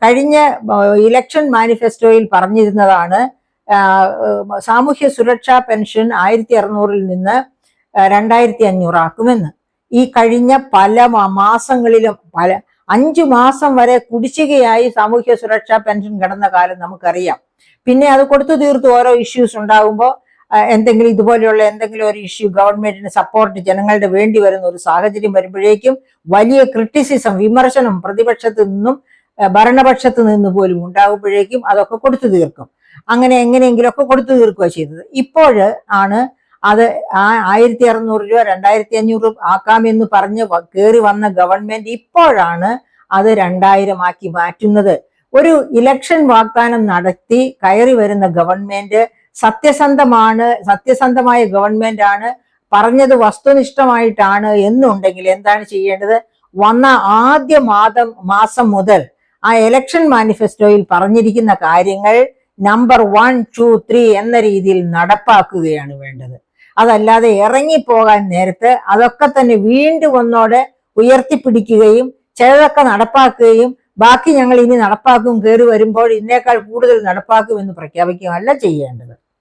കഴിഞ്ഞ ഇലക്ഷൻ മാനിഫെസ്റ്റോയിൽ പറഞ്ഞിരുന്നതാണ് സാമൂഹ്യ സുരക്ഷാ പെൻഷൻ 1600 നിന്ന് 2500 ആക്കുമെന്ന്. ഈ കഴിഞ്ഞ പല മാസങ്ങളിലും 5 മാസം വരെ കുടിശ്ശികയായി സാമൂഹ്യ സുരക്ഷാ പെൻഷൻ കിടന്ന കാലം നമുക്കറിയാം. പിന്നെ അത് കൊടുത്തു തീർത്ത് ഓരോ ഇഷ്യൂസ് ഉണ്ടാകുമ്പോൾ എന്തെങ്കിലും ഇതുപോലെയുള്ള എന്തെങ്കിലും ഒരു ഇഷ്യൂ ഗവൺമെന്റിന് സപ്പോർട്ട് ജനങ്ങളുടെ വേണ്ടി വരുന്ന ഒരു സാഹചര്യം വരുമ്പോഴേക്കും വലിയ ക്രിറ്റിസിസം, വിമർശനം പ്രതിപക്ഷത്ത് നിന്നും ഭരണപക്ഷത്ത് നിന്ന് പോലും ഉണ്ടാകുമ്പോഴേക്കും അതൊക്കെ കൊടുത്തു തീർക്കും. അങ്ങനെ എങ്ങനെയെങ്കിലുമൊക്കെ കൊടുത്തു തീർക്കുക ചെയ്തത്. ഇപ്പോൾ ആണ് അത് 1600 രൂപ 2500 ആക്കാമെന്ന് പറഞ്ഞ് കയറി വന്ന ഗവൺമെന്റ് ഇപ്പോഴാണ് അത് 2000 ആക്കി മാറ്റുന്നത്. ഒരു ഇലക്ഷൻ വാഗ്ദാനം നടത്തി കയറി വരുന്ന ഗവൺമെന്റ് സത്യസന്ധമായ ഗവൺമെന്റ് ആണ്, പറഞ്ഞത് വസ്തുനിഷ്ഠമായിട്ടാണ് എന്നുണ്ടെങ്കിൽ എന്താണ് ചെയ്യേണ്ടത്? വന്ന ആദ്യ മാസം മുതൽ ആ ഇലക്ഷൻ മാനിഫെസ്റ്റോയിൽ പറഞ്ഞിരിക്കുന്ന കാര്യങ്ങൾ നമ്പർ 1, 2, 3 എന്ന രീതിയിൽ നടപ്പാക്കുകയാണ് വേണ്ടത്. അതല്ലാതെ ഇറങ്ങിപ്പോകാൻ നേരത്ത് അതൊക്കെ തന്നെ വീണ്ടും ഒന്നോടെ ഉയർത്തിപ്പിടിക്കുകയും ചിലതൊക്കെ നടപ്പാക്കുകയും ബാക്കി ഞങ്ങൾ ഇനി നടപ്പാക്കും, കയറി വരുമ്പോൾ ഇതിനേക്കാൾ കൂടുതൽ നടപ്പാക്കും എന്ന് പ്രഖ്യാപിക്കുകയല്ല ചെയ്യേണ്ടത്.